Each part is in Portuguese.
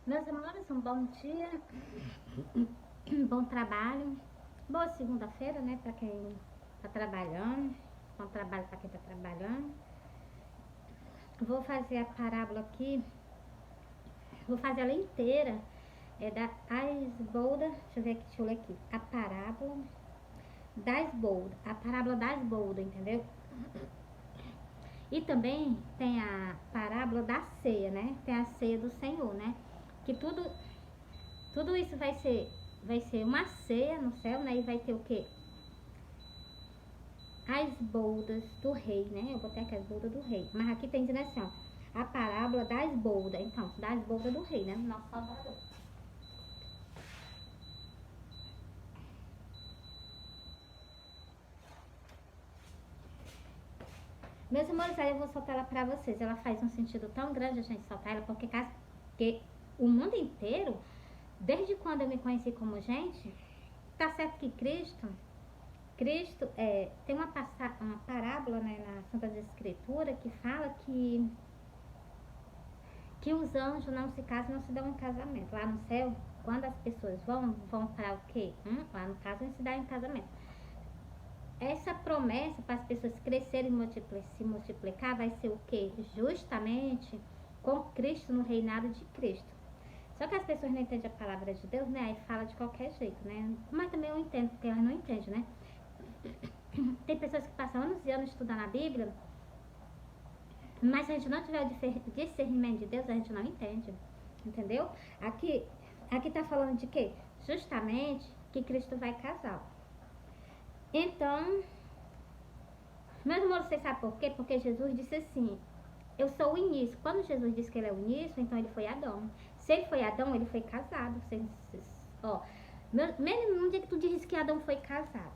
Meus amores, um bom dia, um bom trabalho, boa segunda-feira, né, para quem tá trabalhando, bom trabalho para quem tá trabalhando. Vou fazer a parábola aqui, vou fazer ela inteira, é da Esbolda, deixa eu ler aqui, a parábola da Esbolda, entendeu? E também tem a parábola da ceia, né, tem a ceia do Senhor, né, que tudo isso vai ser uma ceia no céu, né? E vai ter o quê? As boldas do rei, né? Eu botei aqui as boldas do rei. Mas aqui tem dizendo assim, ó, a parábola das boldas. Então, das boldas do rei, né? Nosso Salvador. Meus amores, aí eu vou soltar ela pra vocês. Ela faz um sentido tão grande a gente soltar ela, porque o mundo inteiro, desde quando eu me conheci como gente, tá certo que Cristo tem uma parábola, né, na Santa Escritura que fala que os anjos não se casam, não se dão em casamento. Lá no céu, quando as pessoas vão para o quê? Lá no caso, não se dá em casamento. Essa promessa para as pessoas crescerem e se multiplicar vai ser o quê? Justamente com Cristo no reinado de Cristo. Só que as pessoas não entendem a palavra de Deus, né? Aí fala de qualquer jeito, né? Mas também eu entendo, porque elas não entendem, né? Tem pessoas que passam anos e anos estudando a Bíblia, mas se a gente não tiver o discernimento de Deus, a gente não entende. Entendeu? Aqui, aqui tá falando de quê? Justamente que Cristo vai casar. Então, meus irmãos, vocês sabem por quê? Porque Jesus disse assim, eu sou o início. Quando Jesus disse que ele é o início, então ele foi Adão. Se ele foi Adão, ele foi casado. Ó, mesmo no dia que tu disse que Adão foi casado,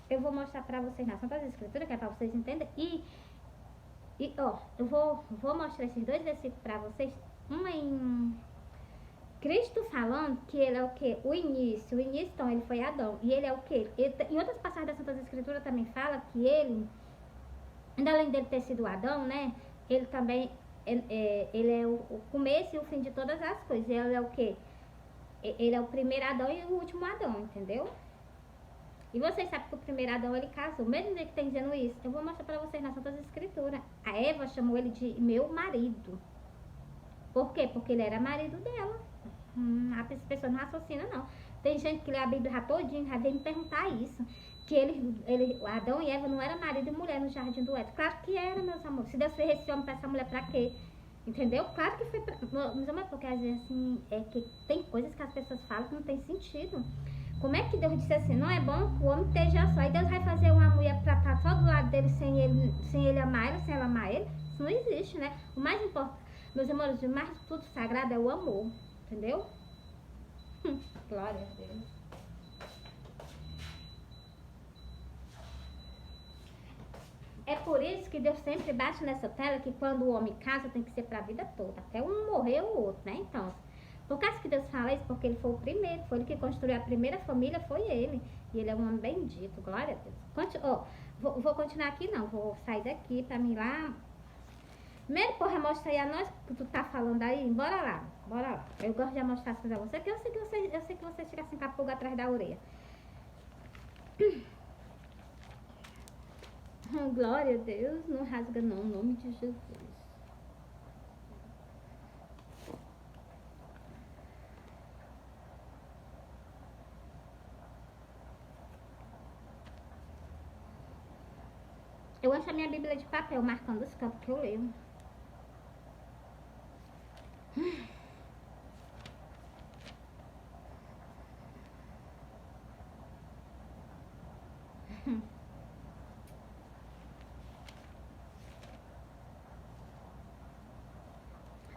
eu vou mostrar pra vocês na Santa Escritura, que é pra vocês entenderem. Ó, eu vou mostrar esses dois versículos pra vocês. Uma em Cristo falando que ele é o que? O início, então, ele foi Adão. E ele é o que? Em outras passagens da Santa Escritura também fala que ele, além dele ter sido Adão, né? Ele também, ele é o começo e o fim de todas as coisas. Ele é o que? Ele é o primeiro Adão e o último Adão, entendeu? E vocês sabem que o primeiro Adão, ele casou. Mesmo dia que tem dizendo isso, eu vou mostrar pra vocês na Santa Escritura. A Eva chamou ele de meu marido. Por quê? Porque ele era marido dela. As pessoas não raciocinam, não. Tem gente que lê a Bíblia já todinha, já vem me perguntar isso. Que Adão e Eva não eram marido e mulher no jardim do Éden. Claro que era, meus amores. Se Deus fez esse homem pra essa mulher, pra quê? Entendeu? Claro que foi pra... Meus amores, porque às vezes assim, é que tem coisas que as pessoas falam que não tem sentido. Como é que Deus disse assim, não é bom que o homem esteja só. E Deus vai fazer uma mulher pra estar só do lado dele sem ele amar ela, sem ela amar ele? Isso não existe, né? O mais importante, meus amores, o mais tudo sagrado é o amor. Entendeu? Glória a Deus. É por isso que Deus sempre bate nessa tela que quando o homem casa tem que ser pra vida toda. Até um morrer o outro, né? Então, por causa que Deus fala isso, porque ele foi o primeiro, foi ele que construiu a primeira família, foi ele. E ele é um homem bendito, glória a Deus. Vou continuar aqui não, vou sair daqui pra mim lá. Primeiro, porra, mostra aí a nós que tu tá falando aí. Bora lá. Eu gosto de mostrar as coisas a você, porque eu sei que você fica assim com a pulga atrás da orelha. Glória a Deus, não rasga não, em nome de Jesus. Eu acho a minha Bíblia de papel, marcando os campos que eu leio.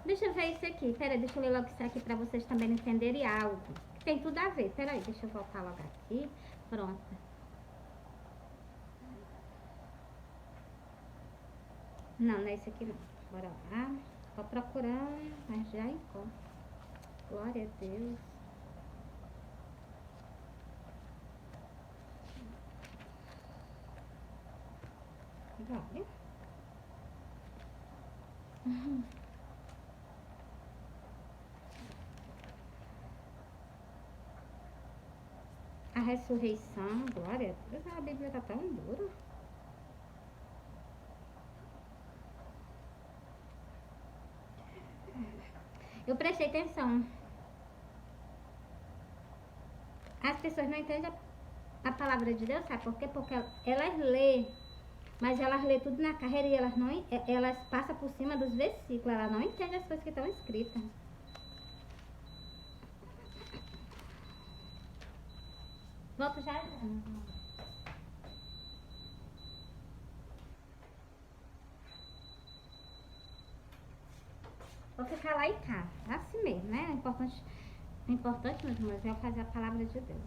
Deixa eu ver isso aqui. Pera, deixa eu ler logo isso aqui pra vocês também entenderem algo. Tem tudo a ver. Pera aí, deixa eu voltar logo aqui. Pronto. Não, não é esse aqui não. Bora lá. Tô procurando, mas já encontro. Glória a Deus. Glória. ressurreição, glória a Deus, a Bíblia tá tão dura. Eu prestei atenção. As pessoas não entendem a palavra de Deus, sabe por quê? Porque elas lê, mas elas lê tudo na carreira e elas passam por cima dos versículos, elas não entendem as coisas que estão escritas. Volto já. Vou ficar lá e cá, assim mesmo, né? O importante, meus irmãos, é fazer a palavra de Deus.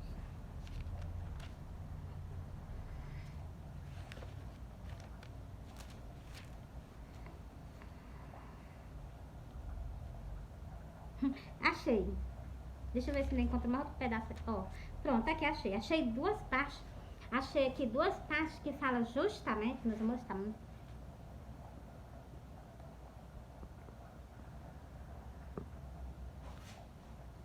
Achei. Deixa eu ver se não encontro mais outro pedaço. Ó, pronto, aqui achei. Achei duas partes. Achei aqui duas partes que falam justamente, meus irmãos, tá muito...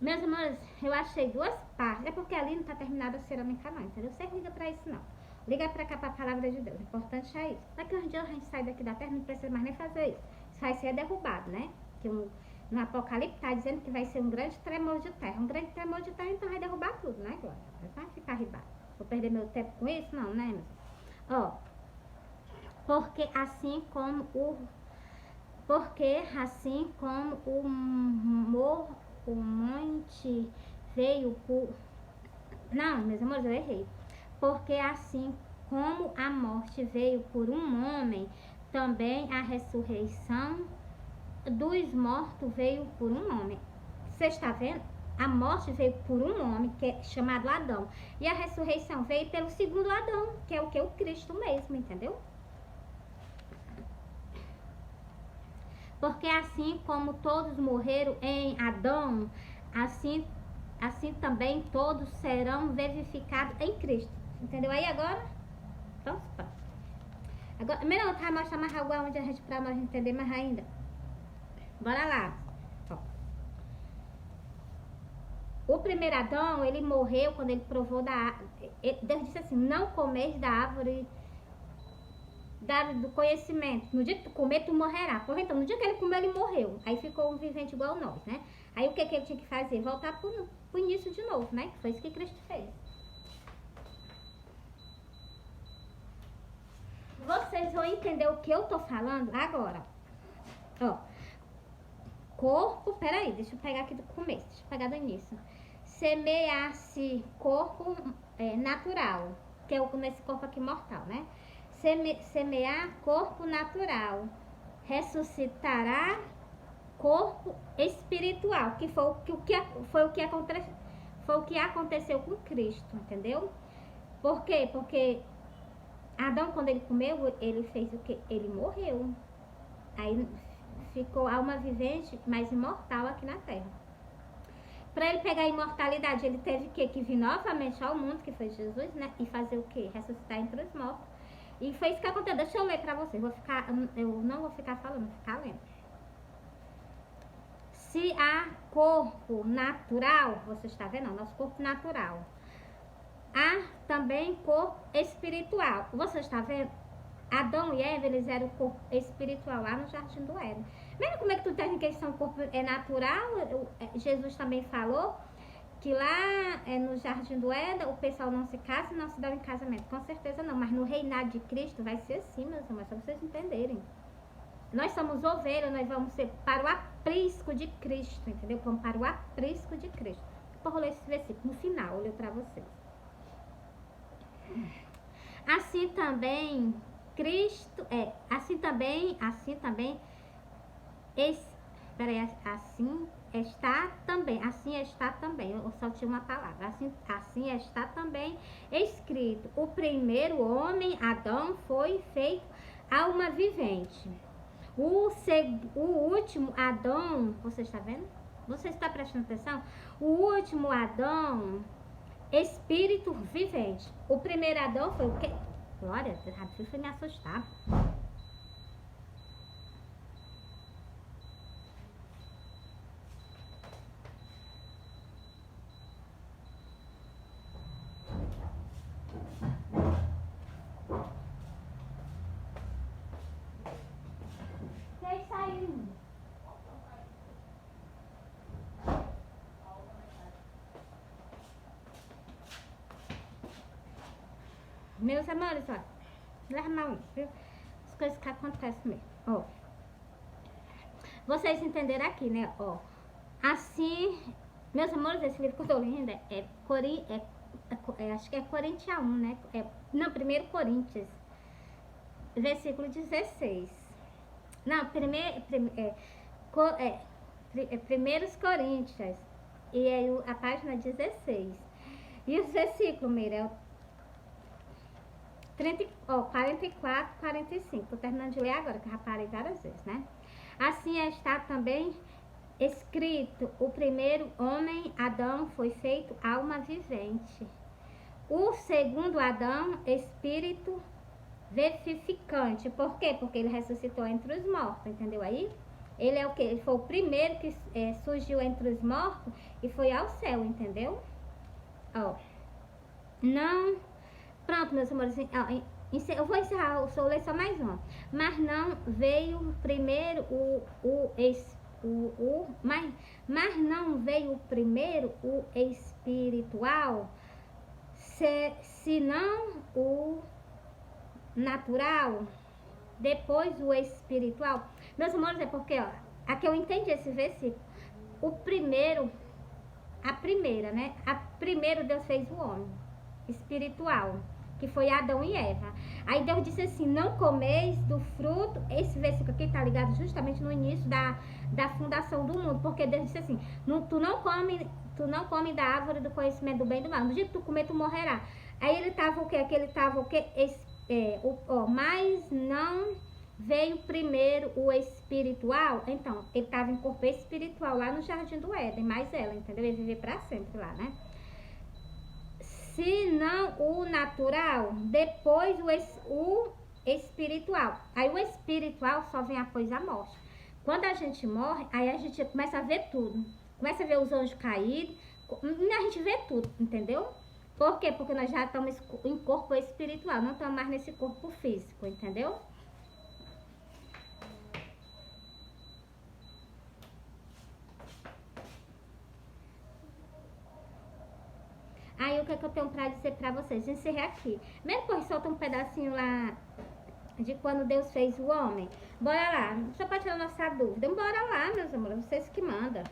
Meus irmãos, eu achei duas partes. É porque ali não tá terminada a cerâmica não, entendeu? Você liga pra isso não. Liga pra cá pra palavra de Deus. O importante é isso. Daqui uns dias a gente sai daqui da terra, não precisa mais nem fazer isso. Isso vai ser derrubado, né? Que no Apocalipse está dizendo que vai ser um grande tremor de terra. Um grande tremor de terra, então vai derrubar tudo, né, Glória? Vai ficar ribado. Vou perder meu tempo com isso? Não, né, meus? Ó, porque assim como o monte veio por... Não, meus amores, eu errei. Porque assim como a morte veio por um homem, também a ressurreição dos mortos veio por um homem. Você está vendo? A morte veio por um homem, que é chamado Adão. E a ressurreição veio pelo segundo Adão, que é o que? O Cristo mesmo, entendeu? Porque assim como todos morreram em Adão, assim também todos serão vivificados em Cristo. Entendeu aí agora? Então, agora, melhor eu vou mostrar mais algo onde a gente, pra nós entender mais ainda. Bora lá. Ó. O primeiro Adão, ele morreu quando ele provou da... Deus disse assim, não comeis da árvore do conhecimento. No dia que tu comer, tu morrerá. Porra, então, no dia que ele comeu, ele morreu. Aí ficou um vivente igual nós, né? Aí o que ele tinha que fazer? Voltar pro início de novo, né? Foi isso que Cristo fez. Vocês vão entender o que eu tô falando agora. Ó. Corpo, peraí, deixa eu pegar aqui do começo, deixa eu pegar do início. Semear-se corpo natural, que é nesse corpo aqui mortal, né? Semear corpo natural, ressuscitará corpo espiritual, que foi o que aconteceu com Cristo, entendeu? Por quê? Porque Adão, quando ele comeu, ele fez o quê? Ele morreu. Aí ficou alma vivente, mas imortal aqui na terra. Para ele pegar a imortalidade, ele teve que vir novamente ao mundo, que foi Jesus, né? E fazer o quê? Ressuscitar entre os mortos. E foi isso que aconteceu. Deixa eu ler para vocês. Eu não vou ficar falando, vou ficar lendo. Se há corpo natural, você está vendo? Nosso corpo natural. Há também corpo espiritual. Você está vendo? Adão e Eva, eles eram o corpo espiritual lá no Jardim do Éden. Mesmo como é que tu tem que eles são corpo natural? Jesus também falou que lá no Jardim do Éden o pessoal não se casa e não se dá em casamento. Com certeza não, mas no reinado de Cristo vai ser assim, meus irmãos, para vocês entenderem. Nós somos ovelhas, nós vamos ser para o aprisco de Cristo, entendeu? Vamos para o aprisco de Cristo. Vou ler esse versículo no final, eu leio para vocês. Assim também... Cristo assim também assim está também, eu só tinha uma palavra, assim está também escrito, o primeiro homem, Adão, foi feito alma vivente, o último Adão, você está vendo? Você está prestando atenção? O último Adão, espírito vivente, o primeiro Adão foi o quê? Glória, você foi me assustar. Meus amores, olha, leva mal, viu? As coisas que acontecem mesmo, ó. Vocês entenderam aqui, né, ó. Assim, meus amores, esse livro que eu tô lendo acho que é Coríntios 1, né? Não, 1 Coríntios, versículo 16. Não, Primeiros Coríntios, e aí a página 16. E os versículos, Meira, é o 44, 45. Tô terminando de ler agora, que eu já parei várias vezes, né? Assim está também escrito: o primeiro homem, Adão, foi feito alma vivente. O segundo Adão, espírito vivificante. Por quê? Porque ele ressuscitou entre os mortos, entendeu aí? Ele é o quê? Ele foi o primeiro que surgiu entre os mortos e foi ao céu, entendeu? Ó. Não. Pronto, meus amores. Eu vou encerrar, eu vou ler só mais uma. Mas não veio primeiro mas não veio primeiro o espiritual, senão o natural, depois o espiritual. Meus amores, é porque, ó, aqui eu entendi esse versículo. Primeiro Deus fez o homem espiritual, que foi Adão e Eva. Aí Deus disse assim: não comeis do fruto. Esse versículo aqui tá ligado justamente no início da fundação do mundo, porque Deus disse assim: tu não come da árvore do conhecimento do bem e do mal. No dia que tu comer, tu morrerá. Aí ele tava o quê? Aqui ele tava o quê? Mas não veio primeiro o espiritual. Então, ele tava em corpo espiritual lá no Jardim do Éden, mais ela, entendeu? Ele vive pra sempre lá, né? Se não o natural, depois o espiritual. Aí o espiritual só vem após a morte. Quando a gente morre, aí a gente começa a ver tudo. Começa a ver os anjos caídos, a gente vê tudo, entendeu? Por quê? Porque nós já estamos em corpo espiritual, não estamos mais nesse corpo físico, entendeu? Aí o que é que eu tenho pra dizer pra vocês? Encerrei aqui. Mesmo que eu solta um pedacinho lá de quando Deus fez o homem. Bora lá. Só pra tirar nossa dúvida. Bora lá, meus amores. Vocês que mandam.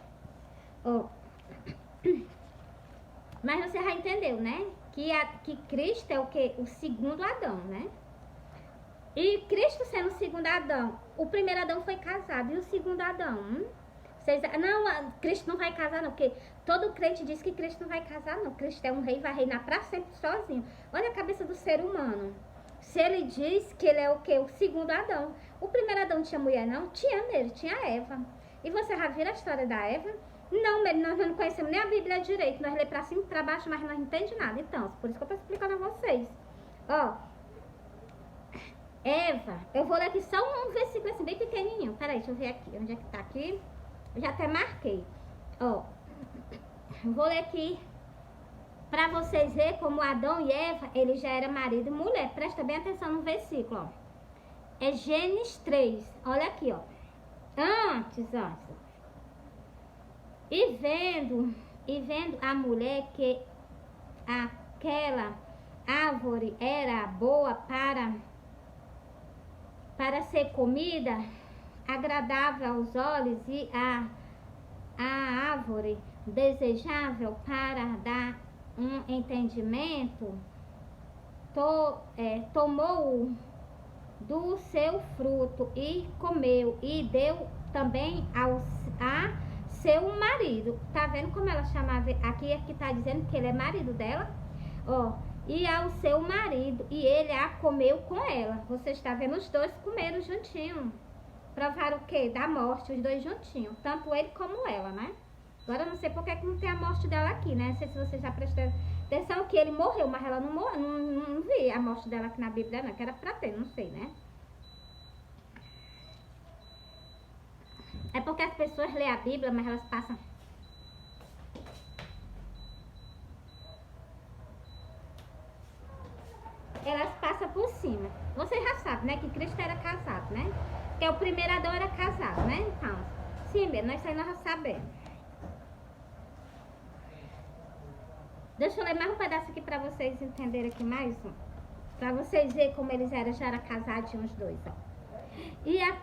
Mas você já entendeu, né? Que Cristo é o quê? O segundo Adão, né? E Cristo sendo o segundo Adão, o primeiro Adão foi casado. E o segundo Adão? Não, Cristo não vai casar não, porque todo crente diz que Cristo não vai casar não. Cristo é um rei, vai reinar pra sempre sozinho. Olha a cabeça do ser humano. Se ele diz que ele é o quê? O segundo Adão. O primeiro Adão tinha mulher não? Tinha nele, tinha Eva. E você já viu a história da Eva? Não, nós não conhecemos nem a Bíblia direito. Nós lemos pra cima e pra baixo, mas não entendemos nada. Então, por isso que eu tô explicando a vocês. Ó, Eva, eu vou ler aqui só um versículo assim, bem pequenininho. Peraí, deixa eu ver aqui. Onde é que tá aqui? Eu já até marquei. Ó, vou ler aqui pra vocês verem como Adão e Eva, ele já era marido e mulher. Presta bem atenção no versículo, ó. É Gênesis 3. Olha aqui, ó. Antes. E vendo a mulher que aquela árvore era boa para ser comida, agradável aos olhos, e a árvore desejável para dar um entendimento, tomou do seu fruto e comeu, e deu também a seu marido. Tá vendo como ela chamava? Aqui é que tá dizendo que ele é marido dela, ó. E ao seu marido, e ele a comeu com ela. Você está vendo, os dois comeram juntinho. Provaram o quê? Da morte, os dois juntinhos. Tanto ele como ela, né? Agora eu não sei porque que não tem a morte dela aqui, né? Não sei se você já prestou atenção que ele morreu, mas ela não morreu. Não vi a morte dela aqui na Bíblia, não. Que era pra ter, não sei, né? É porque as pessoas lêem a Bíblia, mas elas passam... Elas passam por cima. Você já sabe, né? Que Cristo era casado, né? Porque o primeiro Adão era casado, né? Então, sim, bem, nós já sabemos. Deixa eu ler mais um pedaço aqui pra vocês entenderem aqui mais um. Pra vocês verem como eles eram, já eram casadinhos os dois, ó. E a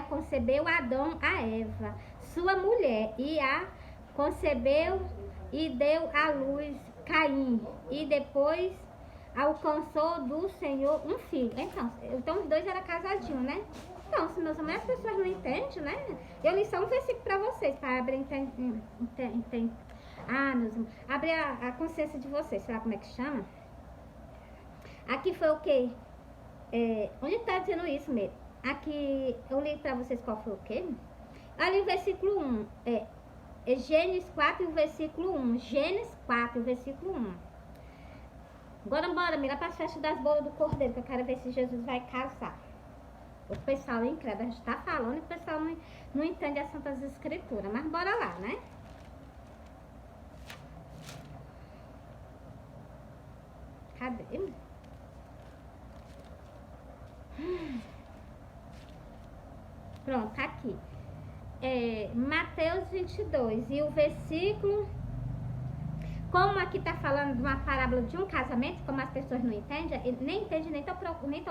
concebeu Adão a Eva, sua mulher, e a concebeu e deu à luz Caim, e depois alcançou do Senhor um filho. Então os dois eram casadinhos, né? Então, se meus amigos, as pessoas não entendem, né? Eu li só um versículo pra vocês, para abrir meus irmãos, abre a consciência de vocês, sei lá como é que chama. Aqui foi o quê? Onde está dizendo isso mesmo? Aqui, eu li para vocês qual foi o quê? Ali o versículo 1. Gênesis 4 e o versículo 1. Gênesis 4 e o versículo 1. Agora bora, mira, para as festas das bodas do Cordeiro, que eu quero ver se Jesus vai casar. O pessoal incrédulo, a gente está falando e o pessoal não entende as Santas Escrituras. Mas bora lá, né? Cadê? Pronto, tá aqui. Mateus 22 e o versículo. Como aqui tá falando de uma parábola de um casamento, como as pessoas não entendem, nem entende, nem tão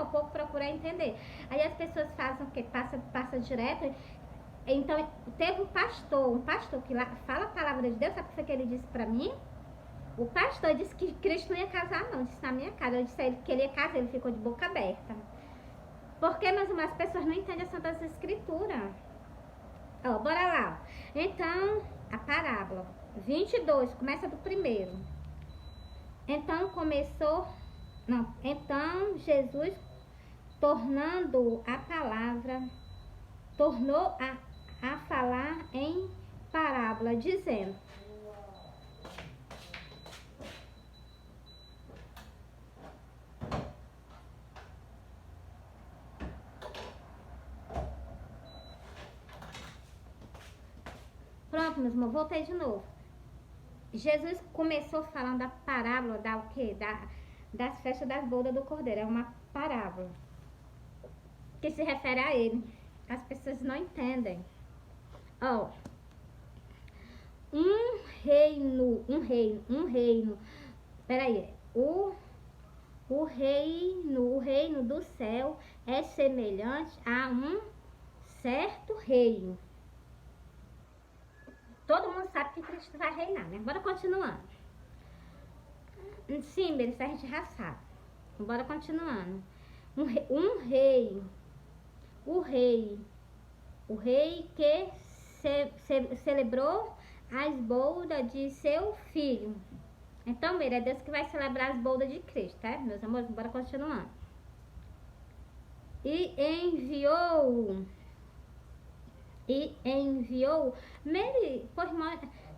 pouco procurar entender. Aí as pessoas fazem o quê? Passa direto. Então, teve um pastor que lá fala a palavra de Deus, sabe o que foi que ele disse pra mim? O pastor disse que Cristo não ia casar, não. Disse na minha cara. Eu disse a ele que ele ia casar, ele ficou de boca aberta. Porque, meus irmãos, as pessoas não entendem as Santas Escrituras. Bora lá. Então, a parábola 22, começa do primeiro. Então Jesus, tornou a falar em parábola, dizendo: Pronto, meus irmãos, voltei de novo. Jesus começou falando da parábola das festas das bodas do Cordeiro. É uma parábola que se refere a ele. As pessoas não entendem. Um reino. Peraí. O reino do céu é semelhante a um certo reino. Todo mundo sabe que Cristo vai reinar, né? Bora continuando. Sim, isso a gente já sabe. Bora continuando. O rei que celebrou as bodas de seu filho. Então, é Deus que vai celebrar as bodas de Cristo, tá? Meus amores, bora continuando. E enviou Mary,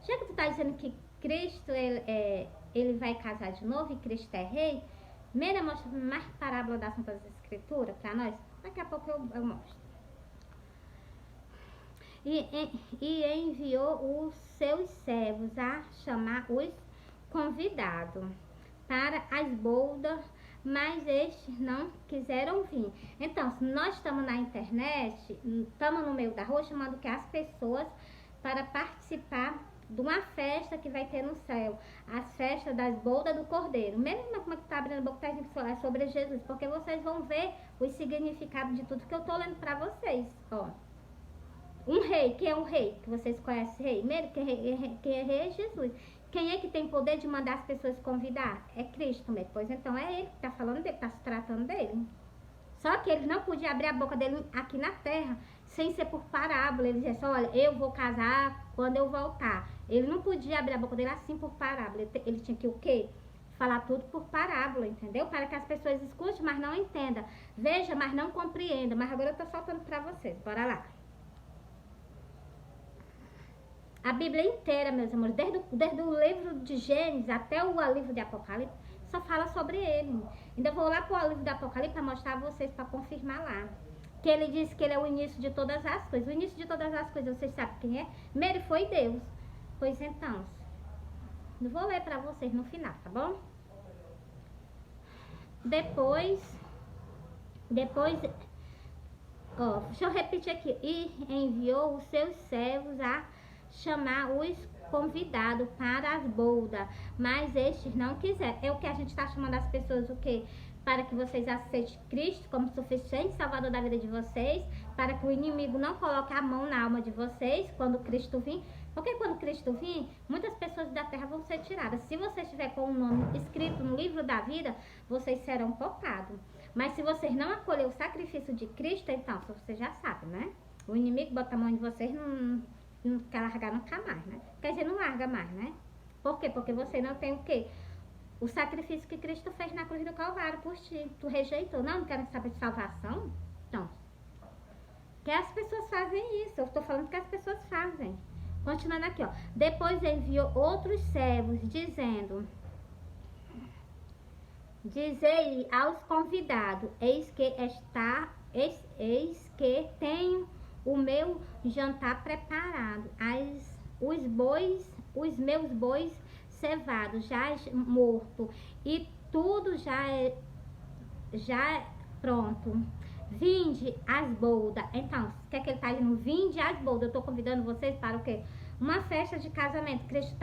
já que tu tá dizendo que Cristo ele vai casar de novo e Cristo é rei, Mary mostra mais parábola das Santas Escrituras para nós. Daqui a pouco eu mostro. E enviou os seus servos a chamar os convidados para as bodas, mas estes não quiseram vir. Então, se nós estamos na internet, estamos no meio da rua, chamando que as pessoas para participar de uma festa que vai ter no céu, as festas das bodas do Cordeiro. Mesmo como é que está abrindo a boca, está sobre Jesus, porque vocês vão ver o significado de tudo que eu estou lendo para vocês. Um rei, quem é um rei? Que vocês conhecem rei? Quem é rei é Jesus. Quem é que tem poder de mandar as pessoas convidar? É Cristo mesmo. Pois então é ele que está falando dele, está se tratando dele. Só que ele não podia abrir a boca dele aqui na terra sem ser por parábola. Ele dizia assim: olha, eu vou casar quando eu voltar. Ele não podia abrir a boca dele assim por parábola. Ele tinha que o quê? Falar tudo por parábola, entendeu? Para que as pessoas escutem, mas não entendam. Veja, mas não compreendam. Mas agora eu estou soltando para vocês. Bora lá. A Bíblia inteira, meus amores, desde o livro de Gênesis até o livro de Apocalipse, só fala sobre ele. Ainda vou lá para o livro de Apocalipse para mostrar a vocês, para confirmar lá. Que ele disse que ele é o início de todas as coisas. O início de todas as coisas, vocês sabem quem é? Primeiro foi Deus. Pois então, eu vou ler para vocês no final, tá bom? Depois, deixa eu repetir aqui. E enviou os seus servos a chamar os convidado para as bodas, mas estes não quiseram. É o que a gente está chamando as pessoas o quê? Para que vocês aceitem Cristo como suficiente salvador da vida de vocês, para que o inimigo não coloque a mão na alma de vocês quando Cristo vir. Porque quando Cristo vir, muitas pessoas da terra vão ser tiradas. Se você estiver com o nome escrito no livro da vida, vocês serão poupados. Mas se vocês não acolher o sacrifício de Cristo, então, você já sabe, né? O inimigo bota a mão em vocês, não quer largar nunca mais, né? Quer dizer, não larga mais, né? Por quê? Porque você não tem o quê? O sacrifício que Cristo fez na cruz do Calvário por ti. Tu rejeitou. Não quero saber de salvação? Não. Que as pessoas fazem isso. Eu estou falando que as pessoas fazem. Continuando aqui, ó. Depois enviou outros servos, dizendo: Dizei aos convidados, eis que tenho o meu jantar preparado, os meus bois cevados, já morto, e tudo já é pronto. Vinde às bodas. Então, o que é que ele está dizendo? Vinde às bodas. Eu estou convidando vocês para o quê? Uma festa de casamento. Cristo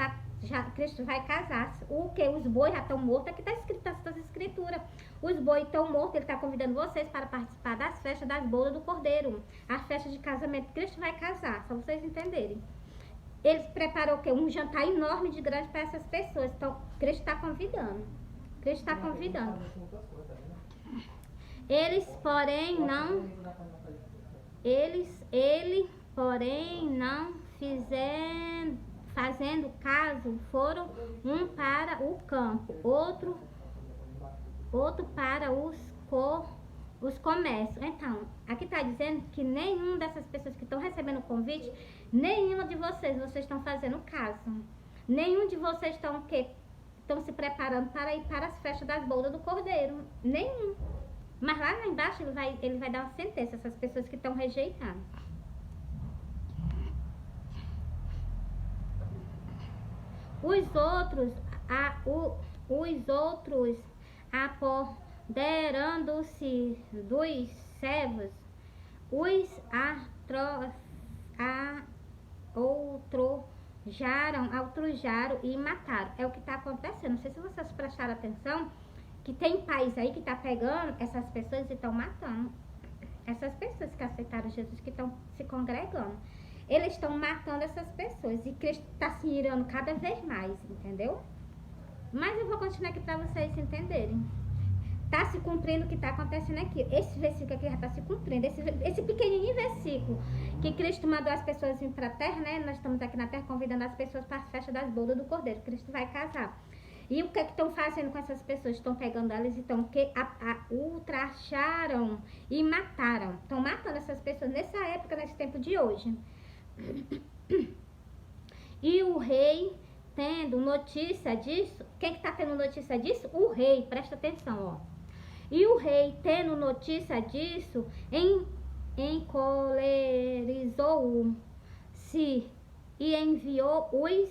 vai casar. O que? Os bois já estão mortos. Aqui está escrito nessas escrituras. Os bois estão mortos. Ele está convidando vocês para participar das festas das bodas do Cordeiro. A festa de casamento. Cristo vai casar. Só vocês entenderem. Ele preparou o quê? Um jantar enorme de grande para essas pessoas. Então, Cristo está convidando. Cristo está convidando. Ele, porém, não fazendo caso, foram um para o campo, outro para os comércios. Então, aqui está dizendo que nenhum dessas pessoas que estão recebendo o convite, nenhuma de vocês estão fazendo caso. Nenhum de vocês estão se preparando para ir para as festas das bodas do Cordeiro. Nenhum. Mas lá embaixo ele vai dar uma sentença a essas pessoas que estão rejeitando. Os outros apoderando-se dos servos, os outrujaram e mataram. É o que está acontecendo. Não sei se vocês prestaram atenção, que tem país aí que está pegando essas pessoas e estão matando. Essas pessoas que aceitaram Jesus, que estão se congregando. Eles estão matando essas pessoas. E Cristo está se irando cada vez mais, entendeu? Mas eu vou continuar aqui para vocês entenderem. Está se cumprindo o que está acontecendo aqui. Esse versículo aqui já está se cumprindo. Esse pequenininho versículo que Cristo mandou as pessoas vir para a terra, né? Nós estamos aqui na terra convidando as pessoas para a festa das bodas do Cordeiro. Cristo vai casar. E o que estão fazendo com essas pessoas? Estão pegando elas e estão ultrajaram e mataram. Estão matando essas pessoas nessa época, nesse tempo de hoje. E o rei, tendo notícia disso, quem está tendo notícia disso? O rei, presta atenção, ó. E o rei, tendo notícia disso, encolerizou-se e enviou os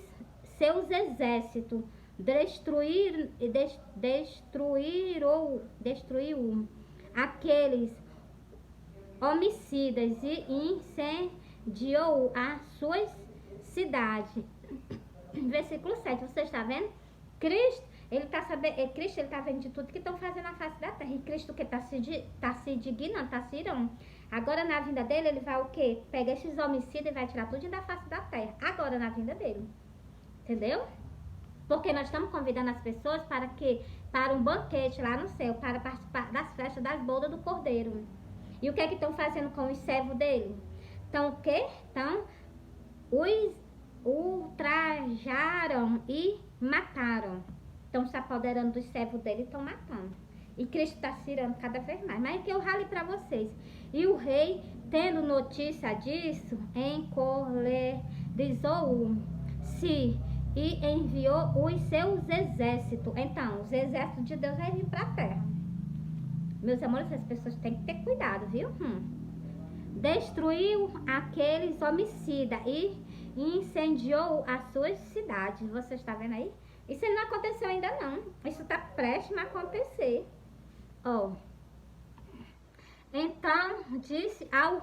seus exércitos, destruiu aqueles homicidas e incendiou as suas cidades. Versículo 7, você está vendo? Cristo, ele está vendo de tudo que estão fazendo na face da terra. E Cristo que está se indignando, está se irando. Agora na vinda dele, ele vai o quê? Pega esses homicidas e vai tirar tudo da face da terra. Agora na vinda dele. Entendeu? Porque nós estamos convidando as pessoas para um banquete lá no céu, para participar das festas das bodas do Cordeiro. E o que é que estão fazendo com os servos dele? Então, o quê? Então, os ultrajaram e mataram. Estão se apoderando dos servos dele e estão matando. E Cristo está se irando cada vez mais. Mas é que eu rale para vocês. E o rei, tendo notícia disso, encolerizou-se e enviou os seus exércitos. Então, os exércitos de Deus vai vir para a terra. Meus amores, as pessoas têm que ter cuidado, viu? Destruiu aqueles homicidas e incendiou as suas cidades. Você está vendo aí? Isso não aconteceu ainda não. Isso está prestes a acontecer. Ó. Então, disse aos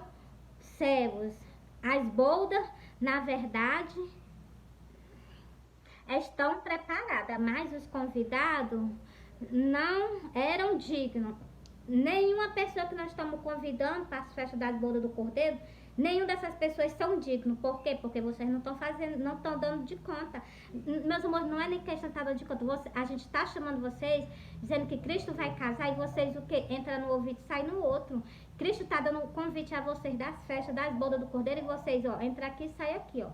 servos, as bodas, na verdade, estão preparadas, mas os convidados não eram dignos. Nenhuma pessoa que nós estamos convidando para as festas das bodas do Cordeiro, nenhuma dessas pessoas são dignos. Por quê? Porque vocês não estão fazendo, não estão dando de conta. Meus amores, não é nem questão de estar dando de conta. A gente está chamando vocês, dizendo que Cristo vai casar e vocês o quê? Entra no ouvido e sai no outro. Cristo está dando um convite a vocês das festas, das bodas do Cordeiro e vocês, ó, entra aqui e sai aqui, ó.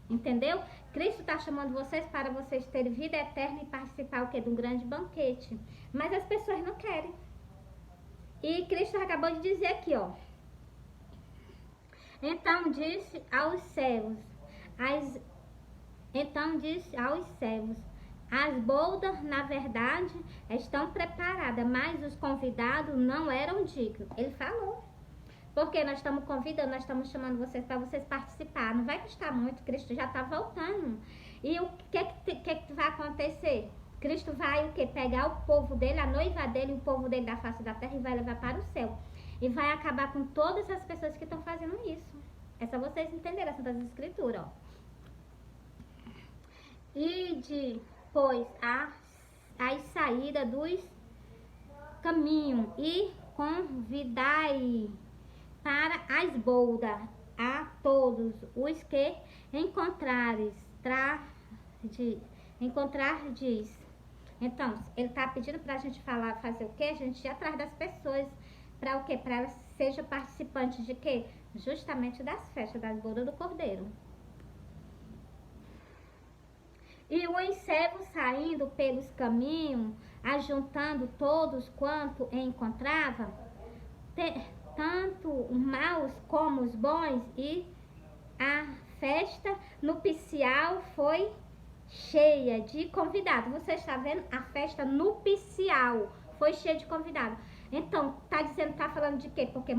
Entendeu? Cristo está chamando vocês para vocês terem vida eterna e participar o quê? De um grande banquete. Mas as pessoas não querem. E Cristo acabou de dizer aqui, ó. Então disse aos servos, as bodas, na verdade, estão preparadas, mas os convidados não eram dignos. Ele falou. Porque nós estamos convidando, nós estamos chamando vocês para vocês participar. Não vai custar muito, Cristo já está voltando. E o que vai acontecer? Cristo vai o quê? Pegar o povo dele, a noiva dele, o povo dele da face da terra e vai levar para o céu. E vai acabar com todas as pessoas que estão fazendo isso. É só vocês entenderem as Santas Escrituras, ó. E depois as saídas dos caminhos e convidai para as bodas a todos os que encontrardes. Então, ele está pedindo para a gente fazer o quê? A gente ir atrás das pessoas. Para o quê? Para elas sejam participantes de quê? Justamente das festas, das bodas do Cordeiro. E os servos saindo pelos caminhos, ajuntando todos quanto encontrava, tanto os maus como os bons, e a festa nupcial foi cheia de convidados. Você está vendo? A festa nupcial foi cheia de convidados. Então, tá falando de quê? Porque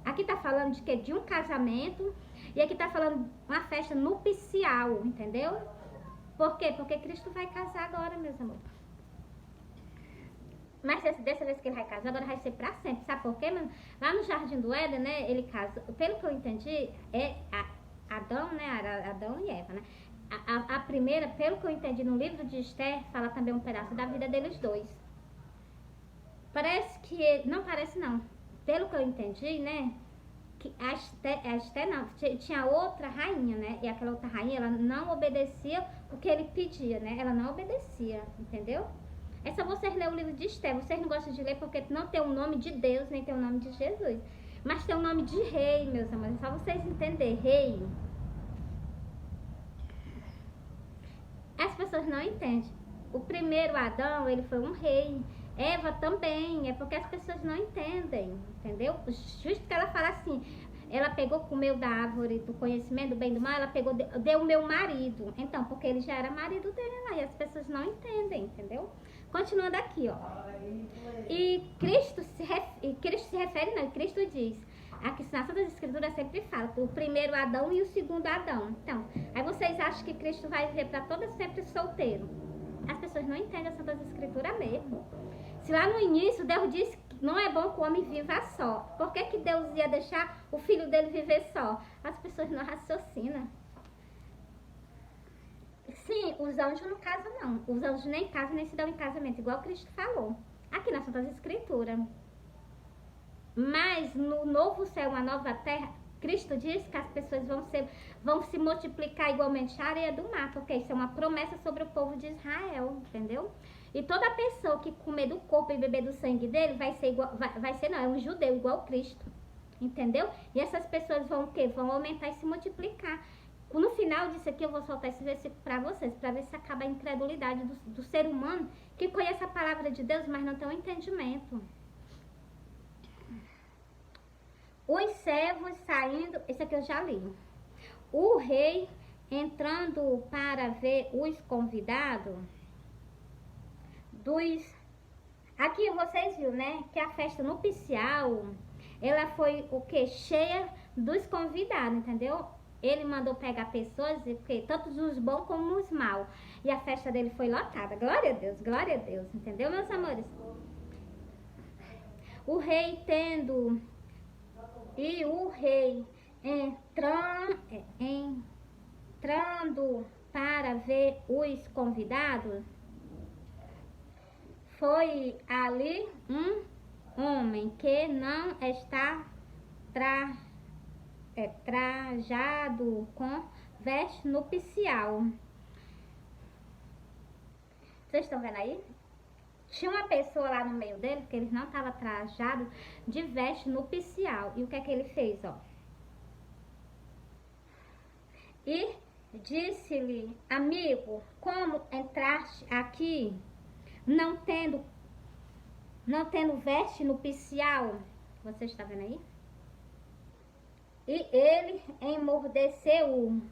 aqui tá falando de quê? De um casamento, e aqui tá falando uma festa nupcial, entendeu? Por quê? Porque Cristo vai casar agora, meus amores. Mas dessa vez que ele vai casar, agora vai ser pra sempre. Sabe por quê? Lá no Jardim do Éden, né, ele casou, pelo que eu entendi, Adão, né, Adão e Eva, né? A primeira, pelo que eu entendi no livro de Esther, fala também um pedaço da vida deles dois. Parece que, não parece não, pelo que eu entendi, né, que a Esther não, tinha outra rainha, né, e aquela outra rainha, ela não obedecia o que ele pedia, né, ela não obedecia, entendeu? É só vocês lerem o livro de Esther, vocês não gostam de ler porque não tem o nome de Deus, nem tem o nome de Jesus, mas tem o nome de rei, meus amores, é só vocês entenderem, rei. As pessoas não entendem. O primeiro Adão, ele foi um rei. Eva também, é porque as pessoas não entendem, entendeu? Justo que ela fala assim, ela pegou, comeu da árvore do conhecimento do bem e do mal, ela pegou, deu o meu marido. Então, porque ele já era marido dele lá, e as pessoas não entendem, entendeu? Continuando aqui, ó. E Cristo se refere, não, Cristo diz, aqui na Santas Escrituras sempre fala, o primeiro Adão e o segundo Adão. Então, aí vocês acham que Cristo vai viver para toda sempre solteiro? As pessoas não entendem a Santas Escrituras mesmo. Se lá no início Deus disse que não é bom que o homem viva só, por que Deus ia deixar o filho dele viver só? As pessoas não raciocinam. Sim, os anjos não casam não. Os anjos nem casam nem se dão em casamento, igual Cristo falou. Aqui nas Santas Escrituras. Mas no novo céu, uma nova terra, Cristo diz que as pessoas vão se multiplicar igualmente a areia do mar, porque isso é uma promessa sobre o povo de Israel, entendeu? E toda pessoa que comer do corpo e beber do sangue dele vai ser igual, é um judeu igual Cristo, entendeu? E essas pessoas vão o quê? Vão aumentar e se multiplicar. No final disso aqui eu vou soltar esse versículo para vocês, para ver se acaba a incredulidade do ser humano que conhece a palavra de Deus, mas não tem um entendimento. Os servos saindo, esse aqui eu já li. O rei entrando para ver os convidados aqui vocês viram, né, que a festa nupcial, ela foi o que? Cheia dos convidados, entendeu? Ele mandou pegar pessoas, tanto os bons como os maus. E a festa dele foi lotada. Glória a Deus, entendeu, meus amores? O rei entrando para ver os convidados, foi ali um homem que não está trajado com veste nupcial. Vocês estão vendo aí? Tinha uma pessoa lá no meio dele que ele não estava trajado de veste nupcial. E o que é que ele fez, ó? E disse-lhe: amigo, como entraste aqui não tendo veste nupcial? Você está vendo aí? E ele emordeceu.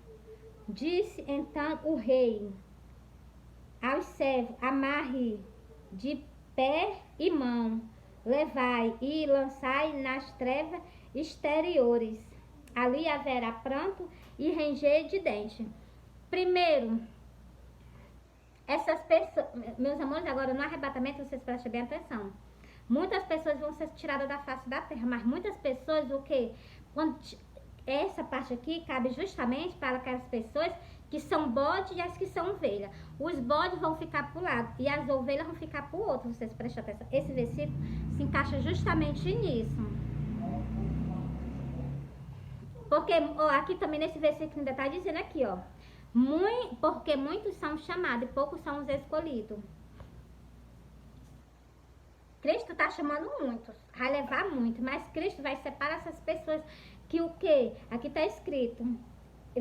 Disse então o rei aos servos: amarre de pé e mão, levai e lançai nas trevas exteriores. Ali haverá pranto e ranger de dente. Primeiro, essas pessoas, meus amores, agora no arrebatamento, vocês prestem bem atenção. Muitas pessoas vão ser tiradas da face da terra, mas muitas pessoas, o quê? Essa parte aqui cabe justamente para aquelas pessoas que são bode e as que são ovelha. Os bodes vão ficar para o lado e as ovelhas vão ficar para o outro. Vocês prestem atenção. Esse versículo se encaixa justamente nisso. Porque, ó, aqui também nesse versículo ainda está dizendo aqui, ó. Porque muitos são chamados e poucos são os escolhidos. Cristo está chamando muitos, vai levar muito, mas Cristo vai separar essas pessoas que o quê? Aqui está escrito.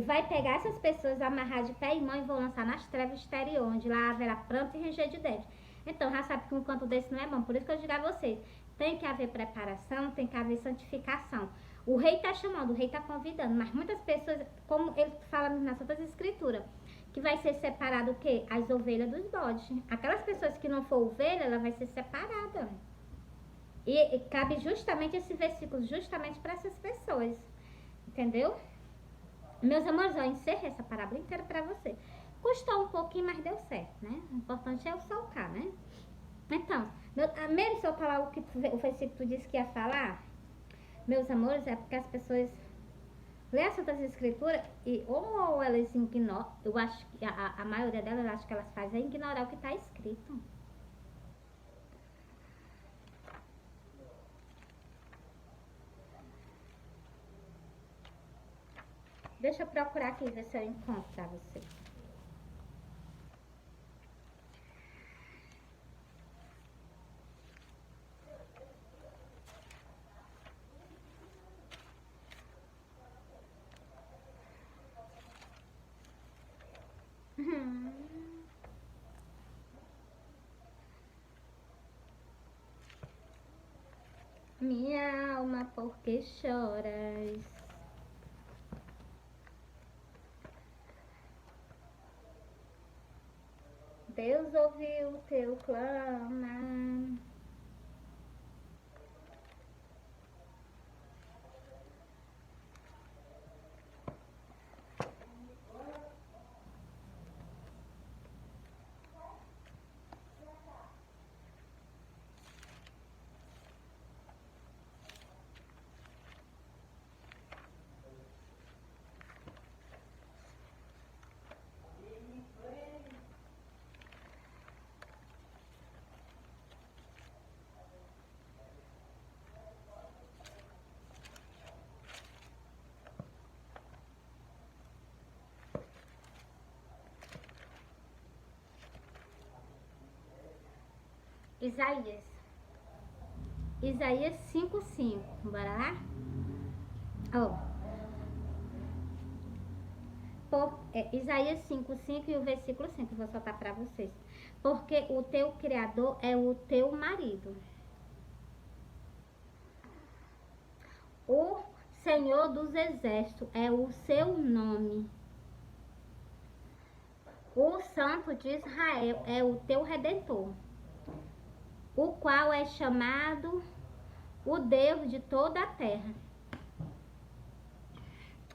Vai pegar essas pessoas, amarrar de pé e mão e vão lançar nas trevas exterior, onde lá haverá pranto e ranger de dentes. Então, já sabe que um canto desse não é bom. Por isso que eu digo a vocês, tem que haver preparação, tem que haver santificação. O rei está chamando, o rei está convidando, mas muitas pessoas, como ele fala nas outras escrituras, que vai ser separado o quê? As ovelhas dos bodes. Aquelas pessoas que não for ovelha, ela vai ser separada. E cabe justamente esse versículo, justamente para essas pessoas. Entendeu? Meus amores, eu encerrei essa parábola inteira para você. Custou um pouquinho, mas deu certo, né? O importante é o soltar, né? Então, a Mary, se eu falar o versículo que tu disse que ia falar, meus amores, é porque as pessoas lêem as outras escrituras e ou elas ignoram, eu acho que a maioria delas, eu acho que elas fazem é ignorar o que está escrito. Deixa eu procurar aqui, ver se eu encontro pra você. Minha alma, por que choras? Deus ouviu o teu clamor. Isaías 5:5. Bora lá? Isaías 5:5 e o versículo 5. Vou soltar para vocês. Porque o teu Criador é o teu marido. O Senhor dos Exércitos é o seu nome. O Santo de Israel é o teu Redentor, o qual é chamado o Deus de toda a terra.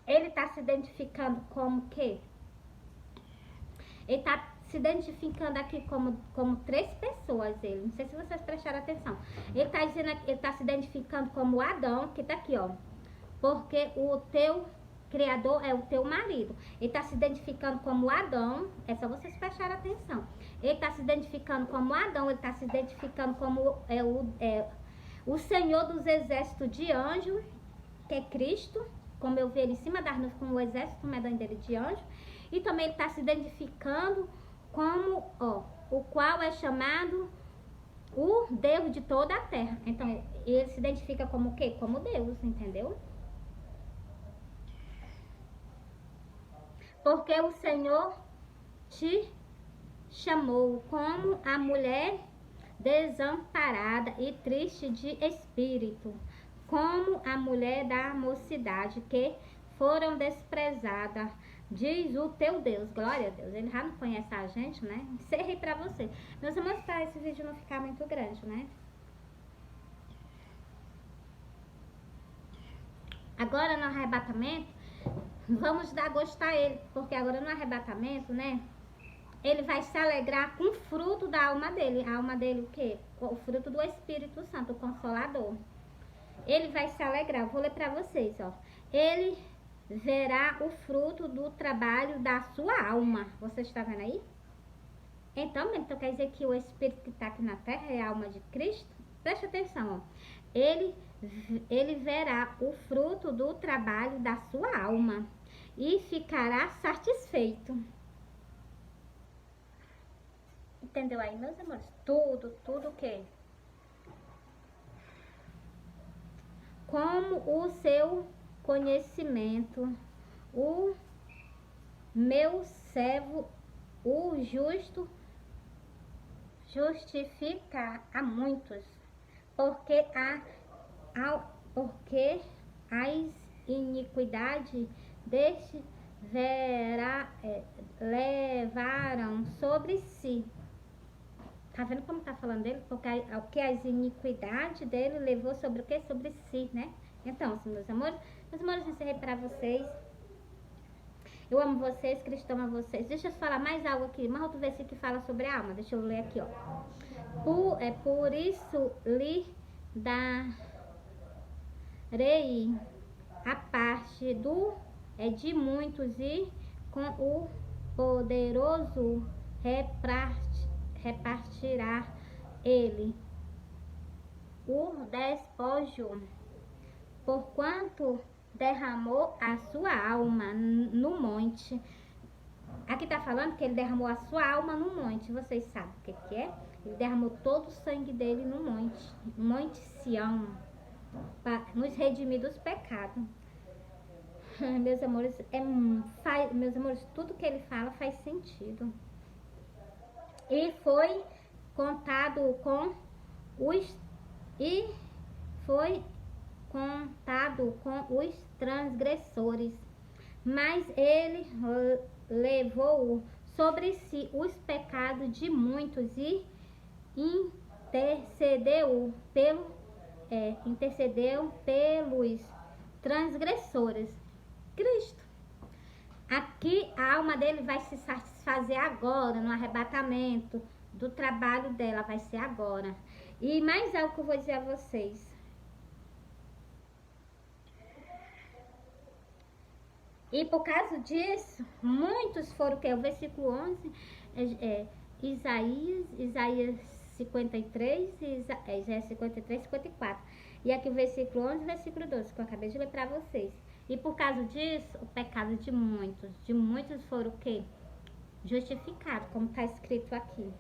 Ele está se identificando como quê? Ele está se identificando aqui como três pessoas, ele. Não sei se vocês prestaram atenção. Ele está dizendo, ele está se identificando como Adão, que está aqui, ó. Porque o teu Criador é o teu marido. Ele está se identificando como Adão. É só vocês prestarem atenção. Ele está se identificando como Adão. Ele está se identificando como o Senhor dos exércitos de anjos, que é Cristo. Como eu vi ele em cima das nuvens com o exército medonho dele de anjos. E também ele está se identificando como, o qual é chamado o Deus de toda a terra. Então, ele se identifica como o quê? Como Deus, entendeu? Porque o Senhor te chamou como a mulher desamparada e triste de espírito, como a mulher da mocidade que foram desprezadas, diz o teu Deus. Glória a Deus. Ele já não conhece a gente, né? Encerrei pra você. Meus irmãos, para esse vídeo não ficar muito grande, né? Agora no arrebatamento, vamos dar gosto a ele, porque agora no arrebatamento, né? Ele vai se alegrar com o fruto da alma dele. A alma dele o quê? O fruto do Espírito Santo, o Consolador. Ele vai se alegrar. Vou ler pra vocês, ó. Ele verá o fruto do trabalho da sua alma. Você está vendo aí? Então quer dizer que o Espírito que está aqui na terra é a alma de Cristo? Preste atenção, ó. Ele verá o fruto do trabalho da sua alma e ficará satisfeito. Entendeu aí, meus amores? Tudo o quê? Como o seu conhecimento, o meu servo, o justo, justifica a muitos, porque as iniquidades deste levaram sobre si. Tá vendo como tá falando dele? Porque as iniquidades dele levou sobre o quê? Sobre si, né? Então, meus amores, encerrei para vocês. Eu amo vocês, Cristo ama vocês. Deixa eu falar mais algo aqui, mais outro versículo que fala sobre a alma. Deixa eu ler aqui, ó. Por isso lhe darei a parte de muitos e com o poderoso repartirá ele o despojo, porquanto derramou a sua alma no monte. Aqui tá falando que ele derramou a sua alma no monte. Vocês sabem o que é? Ele derramou todo o sangue dele no Monte Sião, para nos redimir dos pecados. Meus amores, tudo que ele fala faz sentido. E foi contado com os transgressores, mas ele levou sobre si os pecados de muitos e intercedeu pelos transgressores. Cristo. Aqui a alma dele vai se satisfazer agora, no arrebatamento do trabalho dela, vai ser agora. E mais algo que eu vou dizer a vocês. E por causa disso, muitos foram, que é o versículo 11, Isaías 53, Isaías 53, 54. E aqui o versículo 11 e o versículo 12, que eu acabei de ler para vocês. E por causa disso, o pecado de muitos foram o quê? Justificado, como está escrito aqui.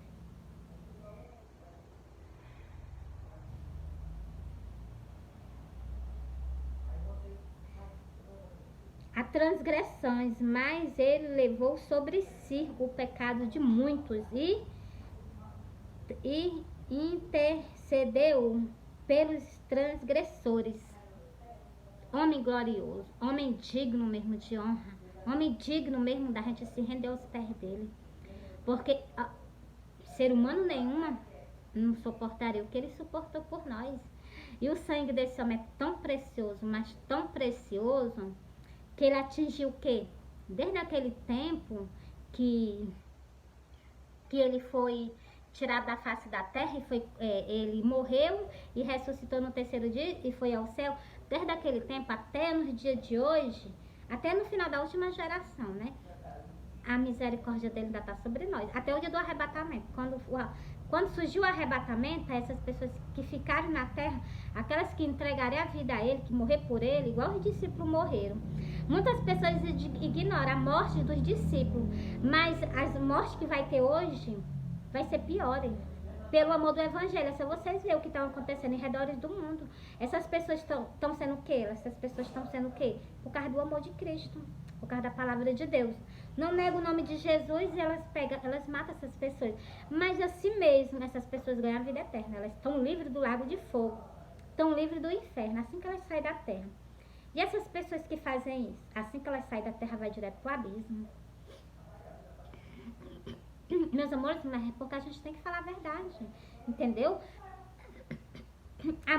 A transgressões, mas ele levou sobre si o pecado de muitos e intercedeu pelos transgressores. Homem glorioso, homem digno mesmo de honra, homem digno mesmo da gente se render aos pés dele. Porque ser humano nenhuma não suportaria o que ele suportou por nós. E o sangue desse homem é tão precioso, mas tão precioso, que ele atingiu o quê? Desde aquele tempo que ele foi tirado da face da terra, ele morreu e ressuscitou no terceiro dia e foi ao céu. Desde aquele tempo até nos dias de hoje, até no final da última geração, né? A misericórdia dele ainda está sobre nós. Até o dia do arrebatamento. Quando surgiu o arrebatamento, essas pessoas que ficaram na terra, aquelas que entregarem a vida a ele, que morrer por ele, igual os discípulos morreram. Muitas pessoas ignoram a morte dos discípulos, mas as mortes que vai ter hoje vai ser piores. Pelo amor do evangelho, é só vocês verem o que está acontecendo em redores do mundo. Essas pessoas estão sendo o quê? Essas pessoas estão sendo o quê? Por causa do amor de Cristo, por causa da palavra de Deus. Não nega o nome de Jesus e elas matam essas pessoas. Mas assim mesmo, essas pessoas ganham a vida eterna. Elas estão livres do lago de fogo, estão livres do inferno, assim que elas saem da terra. E essas pessoas que fazem isso, assim que elas saem da terra, vai direto para o abismo. Meus amores, mas é porque a gente tem que falar a verdade, entendeu? Há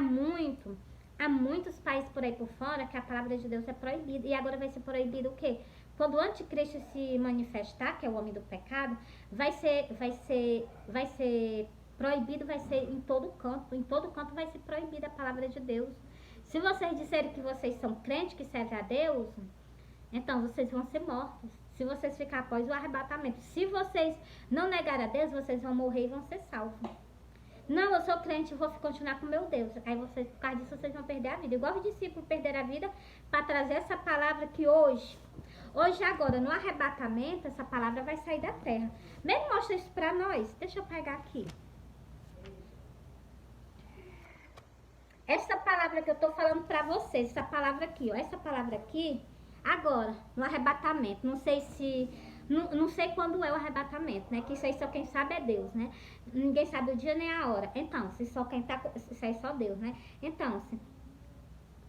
muitos países por aí por fora que a palavra de Deus é proibida. E agora vai ser proibido o quê? Quando o anticristo se manifestar, que é o homem do pecado, vai ser proibido, vai ser em todo canto vai ser proibida a palavra de Deus. Se vocês disserem que vocês são crentes, que servem a Deus, então vocês vão ser mortos. Se vocês ficarem após o arrebatamento. Se vocês não negarem a Deus, vocês vão morrer e vão ser salvos. Não, eu sou crente e vou continuar com meu Deus. Aí vocês, por causa disso, vocês vão perder a vida. Igual os discípulos perderam a vida para trazer essa palavra que hoje agora, no arrebatamento, essa palavra vai sair da terra. Mesmo mostra isso para nós. Deixa eu pegar aqui. Essa palavra que eu tô falando para vocês, essa palavra aqui, ó. Essa palavra aqui, agora, no arrebatamento. Não sei quando é o arrebatamento, né? Que isso aí só quem sabe é Deus, né? Ninguém sabe o dia nem a hora. Então, isso aí só Deus, né? Então,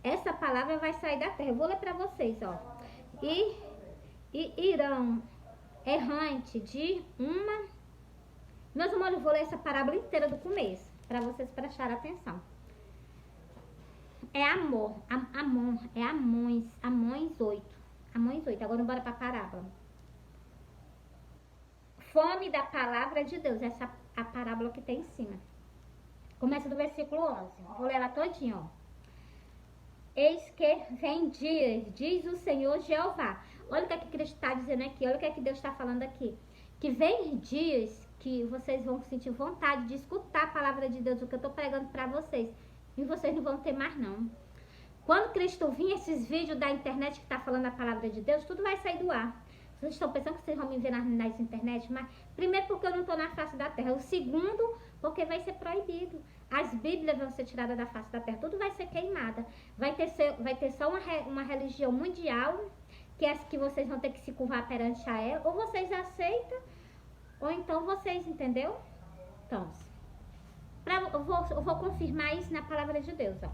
essa palavra vai sair da terra. Eu vou ler pra vocês, ó. E irão errante de uma... Meus amores, eu vou ler essa parábola inteira do começo, pra vocês prestarem atenção. É Amor, é Amós 8. Amós 8, agora bora pra parábola. Fome da palavra de Deus, essa a parábola que tem em cima. Começa do versículo 11, vou ler ela todinha, ó. Eis que vem dias, diz o Senhor Jeová. Olha o que é que Cristo está dizendo aqui, olha o que é que Deus está falando aqui. Que vem dias que vocês vão sentir vontade de escutar a palavra de Deus, o que eu estou pregando para vocês. E vocês não vão ter mais, não. Quando Cristo vir, esses vídeos da internet que está falando a palavra de Deus, tudo vai sair do ar. Vocês estão pensando que vocês vão me ver nas internet? Mas, primeiro, porque eu não estou na face da terra. O segundo, porque vai ser proibido. As Bíblias vão ser tiradas da face da terra. Tudo vai ser queimada. Vai ter só uma religião mundial, que é as que vocês vão ter que se curvar perante a ela. Ou vocês aceitam, ou então vocês, entendeu? Então, eu vou confirmar isso na palavra de Deus, ó.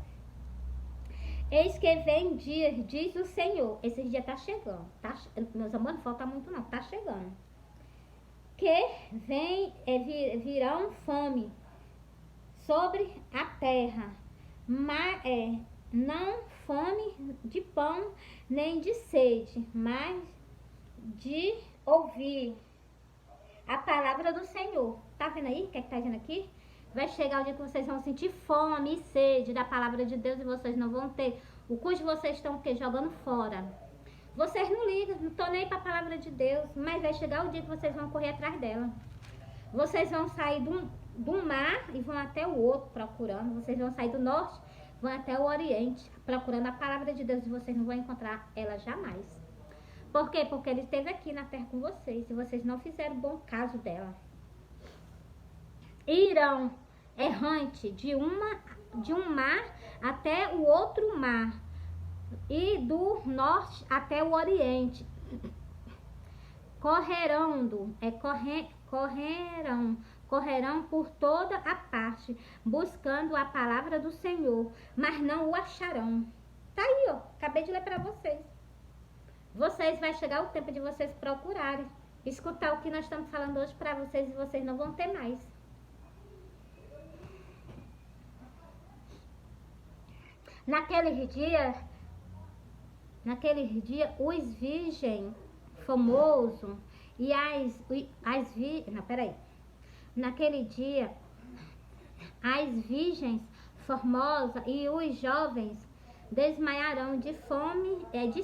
Eis que vem dia, diz o Senhor. Esse dia tá chegando. Meus amores, não falta muito não, tá chegando. Que virão fome sobre a terra. Mas não fome de pão, nem de sede, mas de ouvir a palavra do Senhor. Tá vendo aí? O que é que tá dizendo aqui? Vai chegar o dia que vocês vão sentir fome e sede da palavra de Deus e vocês não vão ter. O cujo vocês estão jogando fora. Vocês não ligam, não estão nem para a palavra de Deus, mas vai chegar o dia que vocês vão correr atrás dela. Vocês vão sair de um mar e vão até o outro procurando. Vocês vão sair do norte, vão até o oriente procurando a palavra de Deus e vocês não vão encontrar ela jamais. Por quê? Porque ele esteve aqui na terra com vocês e vocês não fizeram bom caso dela. Irão errante de um mar até o outro mar e do norte até o oriente. Correrão por toda a parte, buscando a palavra do Senhor, mas não o acharão. Tá aí, ó, acabei de ler para vocês. Vai chegar o tempo de vocês procurarem, escutar o que nós estamos falando hoje para vocês e vocês não vão ter mais. Naquele dia, os virgens famosos e naquele dia, as virgens formosas e os jovens desmaiarão de fome, de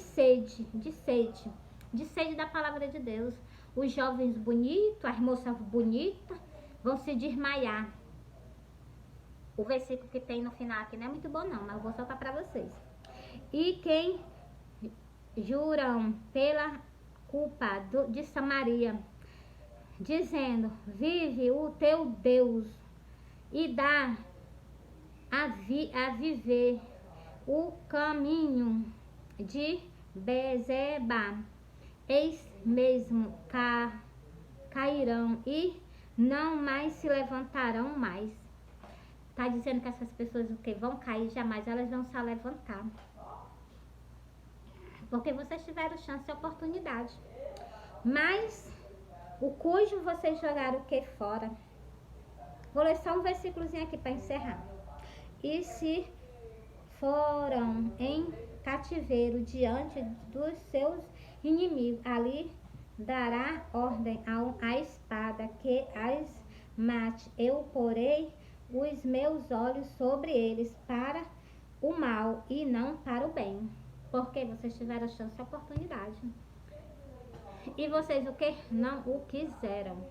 sede da palavra de Deus. Os jovens bonitos, as moças bonitas vão se desmaiar. O versículo que tem no final aqui não é muito bom não, mas eu vou soltar para vocês. E quem juram pela culpa de Samaria, dizendo, vive o teu Deus e dá a viver o caminho de Bezeba, eis mesmo cairão e não mais se levantarão mais. Tá dizendo que essas pessoas o que vão cair, jamais elas vão se levantar. Porque vocês tiveram chance e oportunidade. Mas o cujo vocês jogaram o que fora. Vou ler só um versículozinho aqui para encerrar. E se foram em cativeiro diante dos seus inimigos, ali dará ordem à espada que as mate. Eu porei os meus olhos sobre eles para o mal e não para o bem. Porque vocês tiveram chance e oportunidade. E vocês o que? Não o quiseram.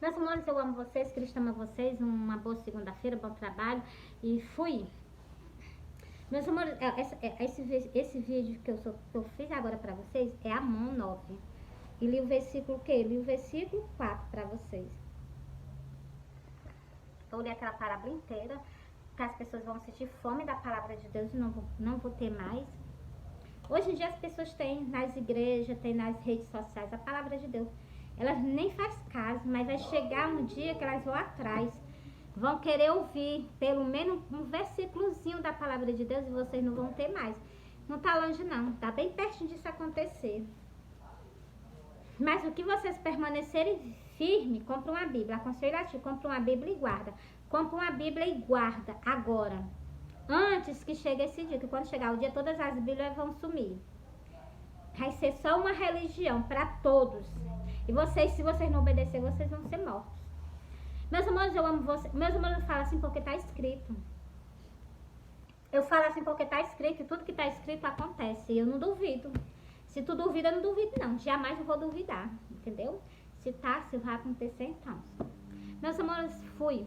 Meus amores, eu amo vocês, Cristo ama vocês. Uma boa segunda-feira, bom trabalho. E fui. Meus amores, esse vídeo que eu fiz agora pra vocês é Amon 9. E li o versículo o quê? Li o versículo 4 pra vocês. Eu li aquela parábola inteira, que as pessoas vão sentir fome da palavra de Deus e não vou ter mais. Hoje em dia as pessoas têm nas igrejas, têm nas redes sociais a palavra de Deus. Elas nem fazem caso, mas vai chegar um dia que elas vão atrás. Vão querer ouvir pelo menos um versículozinho da palavra de Deus e vocês não vão ter mais. Não tá longe não, tá bem pertinho disso acontecer. Mas o que vocês permanecerem firme, compra uma Bíblia. Aconselho a ti, compra uma Bíblia e guarda. Compra uma Bíblia e guarda agora. Antes que chegue esse dia, que quando chegar o dia, todas as Bíblias vão sumir. Vai ser só uma religião para todos. E vocês, se vocês não obedecer, vocês vão ser mortos. Meus amores, eu amo vocês. Meus amores, eu falo assim porque tá escrito. Eu falo assim porque tá escrito. E tudo que tá escrito acontece. E eu não duvido. Se tu duvida, eu não duvido não. Jamais eu vou duvidar. Entendeu? Se vai acontecer, então. Meus amores, fui.